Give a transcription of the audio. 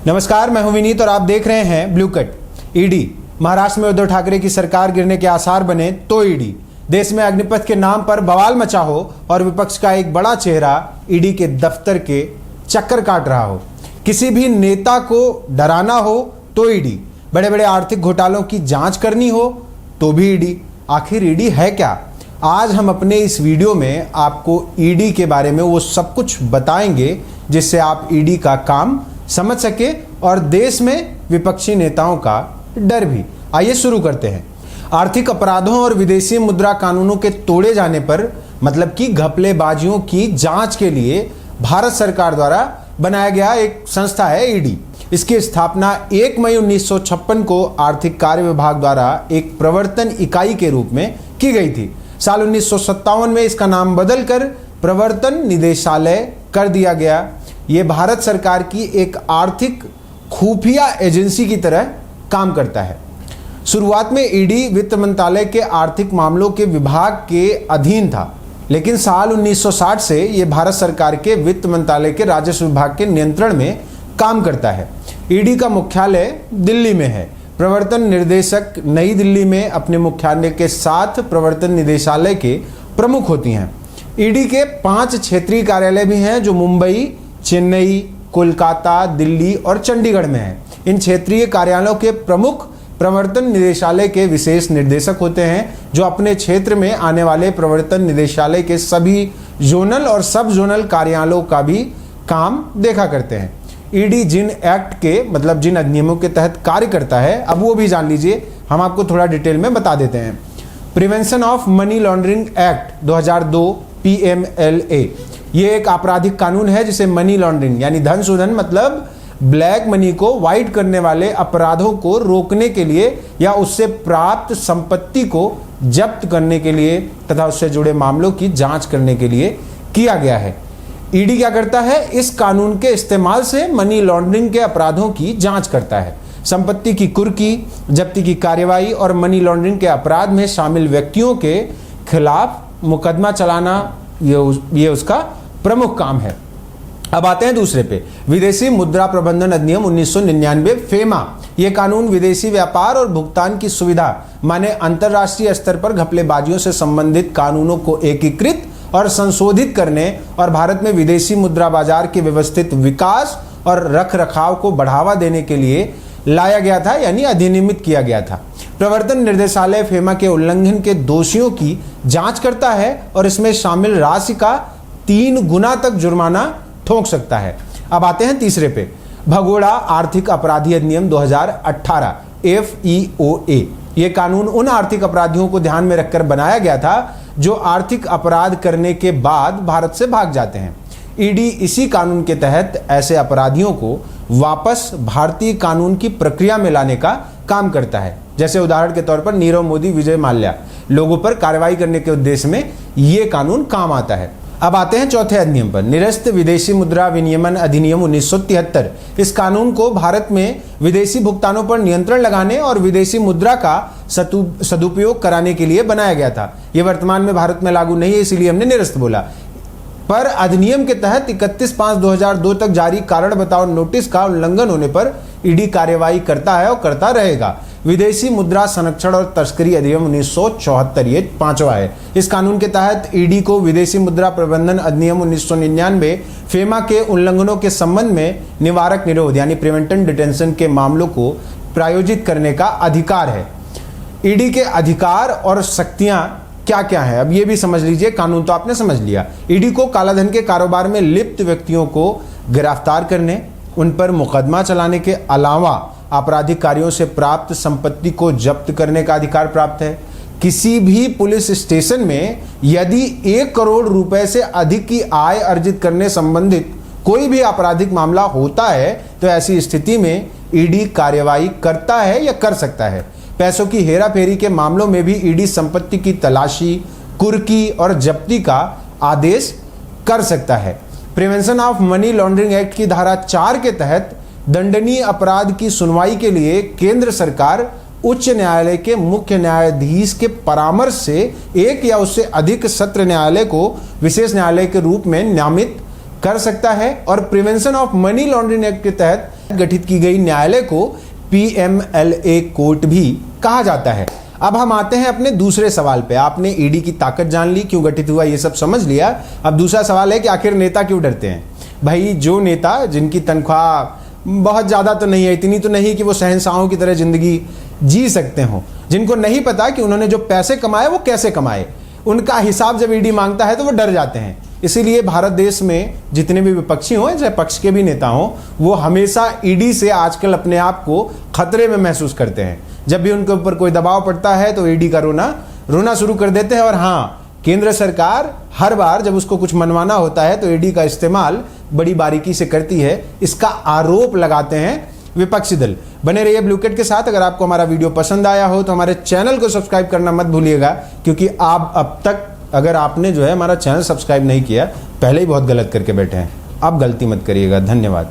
नमस्कार, मैं हूं विनीत और आप देख रहे हैं ब्लू कट। ईडी महाराष्ट्र में उद्धव ठाकरे की सरकार गिरने के आसार बने तो ईडी, देश में अग्निपथ के नाम पर बवाल मचा हो और विपक्ष का एक बड़ा चेहरा ईडी के दफ्तर के चक्कर काट रहा हो, किसी भी नेता को डराना हो तो ईडी, बड़े बड़े आर्थिक घोटालों की जांच करनी हो तो भी ईडी। आखिर ईडी है क्या? आज हम अपने इस वीडियो में आपको ईडी के बारे में वो सब कुछ बताएंगे जिससे आप ईडी का काम समझ सके और देश में विपक्षी नेताओं का डर भी। आइए शुरू करते हैं। आर्थिक अपराधों और विदेशी मुद्रा कानूनों के तोड़े जाने पर मतलब कि घपलेबाजियों की जांच के लिए भारत सरकार द्वारा बनाया गया एक संस्था है ईडी। इसकी स्थापना 1 मई 1956 को आर्थिक कार्य विभाग द्वारा एक प्रवर्तन इकाई के रूप में की गई थी। साल 1957 में इसका नाम बदलकर प्रवर्तन निदेशालय कर दिया गया। यह भारत सरकार की एक आर्थिक खुफिया एजेंसी की तरह काम करता है। शुरुआत में ईडी वित्त मंत्रालय के आर्थिक मामलों के विभाग के अधीन था, लेकिन साल 1960 से यह भारत सरकार के वित्त मंत्रालय के राजस्व विभाग के नियंत्रण में काम करता है। ईडी का मुख्यालय दिल्ली में है। प्रवर्तन निर्देशक नई दिल्ली में अपने मुख्यालय के साथ प्रवर्तन निदेशालय के प्रमुख होती हैं। ईडी के 5 क्षेत्रीय कार्यालय भी हैं जो मुंबई, चेन्नई, कोलकाता, दिल्ली और चंडीगढ़ में हैं। इन क्षेत्रीय कार्यालयों के प्रमुख प्रवर्तन निदेशालय के विशेष निर्देशक होते हैं जो अपने क्षेत्र में आने वाले प्रवर्तन निदेशालय के सभी जोनल और सब जोनल कार्यालयों का भी काम देखा करते हैं। ईडी जिन एक्ट के मतलब जिन अधिनियमों के तहत कार्य करता है, अब वो भी जान लीजिए, हम आपको थोड़ा डिटेल में बता देते हैं। Prevention of money laundering act 2002 PMLA, ये एक आपराधिक कानून है जिसे मनी लॉन्ड्रिंग यानी धन शोधन मतलब ब्लैक मनी को वाइट करने वाले अपराधों को रोकने के लिए या उससे प्राप्त संपत्ति को जब्त करने के लिए तथा उससे जुड़े मामलों की जांच करने के लिए किया गया है। ईडी क्या करता है? इस कानून के इस्तेमाल से मनी लॉन्ड्रिंग के अपराधों की जांच करता है। संपत्ति की कुर्की, जब्ती की कार्यवाही और मनी लॉन्ड्रिंग के अपराध में शामिल व्यक्तियों के खिलाफ मुकदमा चलाना ये उसका प्रमुख काम है। अब आते हैं दूसरे पे, विदेशी मुद्रा प्रबंधन अधिनियम 1999 फेमा। यह कानून विदेशी व्यापार और भुगतान की सुविधा माने अंतरराष्ट्रीय स्तर पर घपलेबाजियों से संबंधित कानूनों को एकीकृत और संशोधित करने और भारत में विदेशी मुद्रा बाजार के व्यवस्थित विकास और रखरखाव को बढ़ावा देने के लिए लाया गया था यानी अधिनियमित किया गया था। प्रवर्तन निर्देशालय फेमा के उल्लंघन के दोषियों की जांच करता है और इसमें शामिल राशि का 3 गुना तक जुर्माना ठोक सकता है। अब आते हैं तीसरे पे, भगोड़ा आर्थिक अपराधी अधिनियम 2018 FEOA। यह कानून उन आर्थिक अपराधियों को ध्यान में रखकर बनाया गया था जो आर्थिक अपराध करने के बाद भारत से भाग जाते हैं। ईडी इसी कानून के तहत ऐसे अपराधियों को वापस भारतीय कानून की प्रक्रिया में लाने का काम करता है। जैसे उदाहरण के तौर पर नीरव मोदी, विजय माल्या लोगों पर कार्रवाई करने के उद्देश्य में यह कानून काम आता है। अब आते हैं चौथे अधिनियम पर, निरस्त विदेशी मुद्रा विनियमन अधिनियम 1973। इस कानून को भारत में विदेशी भुगतानों पर नियंत्रण लगाने और विदेशी मुद्रा का सदुपयोग कराने के लिए बनाया गया था। यह वर्तमान में भारत में लागू नहीं है, इसीलिए हमने निरस्त बोला। पर अधिनियम के तहत 31/5/2002 तक जारी कारण बताओ नोटिस का उल्लंघन होने पर ईडी कार्यवाही करता है और करता रहेगा। विदेशी मुद्रा संरक्षण और तस्करी अधिनियम 1974 ये 5वां है। इस कानून के तहत ईडी को विदेशी मुद्रा प्रबंधन अधिनियम 1999 फेमा के उल्लंघनों के संबंध में निवारक निरोध यानी प्रिवेंटिव डिटेंशन के मामलों को प्रायोजित करने का अधिकार है। ईडी के अधिकार और शक्तियां क्या क्या है, अब ये भी समझ लीजिए। कानून तो आपने समझ लिया। ईडी को कालाधन के कारोबार में लिप्त व्यक्तियों को गिरफ्तार करने, उन पर मुकदमा चलाने के अलावा आपराधिक कार्यों से प्राप्त संपत्ति को जब्त करने का अधिकार प्राप्त है। किसी भी पुलिस स्टेशन में यदि 1 करोड़ रुपए से अधिक की आय अर्जित करने संबंधित कोई भी आपराधिक मामला होता है तो ऐसी स्थिति में ईडी कार्यवाही करता है या कर सकता है। पैसों की हेराफेरी के मामलों में भी ईडी संपत्ति की तलाशी, कुर्की और जब्ती का आदेश कर सकता है। Prevention of money laundering act की धारा 4 के तहत दंडनीय अपराध की सुनवाई के लिए केंद्र सरकार उच्च न्यायालय के मुख्य न्यायाधीश के परामर्श से एक या उससे अधिक सत्र न्यायालय को विशेष न्यायालय के रूप में नामित कर सकता है और prevention of money laundering act के तहत गठित की गई न्यायालय को PMLA कोर्ट भी कहा जाता है। अब हम आते हैं अपने दूसरे सवाल पे। आपने ईडी की ताकत जान ली, क्यों गठित हुआ, ये सब समझ लिया। अब दूसरा सवाल है कि आखिर नेता क्यों डरते हैं। भाई, जो नेता जिनकी तनख्वाह बहुत ज़्यादा तो नहीं है, इतनी तो नहीं कि वो शहंशाहों की तरह जिंदगी जी सकते हो, जिनको नहीं पता कि उन्होंने जो पैसे कमाए वो कैसे कमाए, उनका हिसाब जब ईडी मांगता है तो वो डर जाते हैं। इसीलिए भारत देश में जितने भी विपक्षी हों, चाहे पक्ष के भी नेता हों, वो हमेशा ईडी से आजकल अपने आप को खतरे में महसूस करते हैं। जब भी उनके ऊपर कोई दबाव पड़ता है तो ईडी का रोना शुरू कर देते हैं। और हाँ, केंद्र सरकार हर बार जब उसको कुछ मनवाना होता है तो ईडी का इस्तेमाल बड़ी बारीकी से करती है, इसका आरोप लगाते हैं विपक्षी दल। बने रहिए ब्लूकट के साथ। अगर आपको हमारा वीडियो पसंद आया हो तो हमारे चैनल को सब्सक्राइब करना मत भूलिएगा, क्योंकि आप अब तक अगर आपने हमारा चैनल सब्सक्राइब नहीं किया, पहले ही बहुत गलत करके बैठे हैं। आप गलती मत करिएगा। धन्यवाद।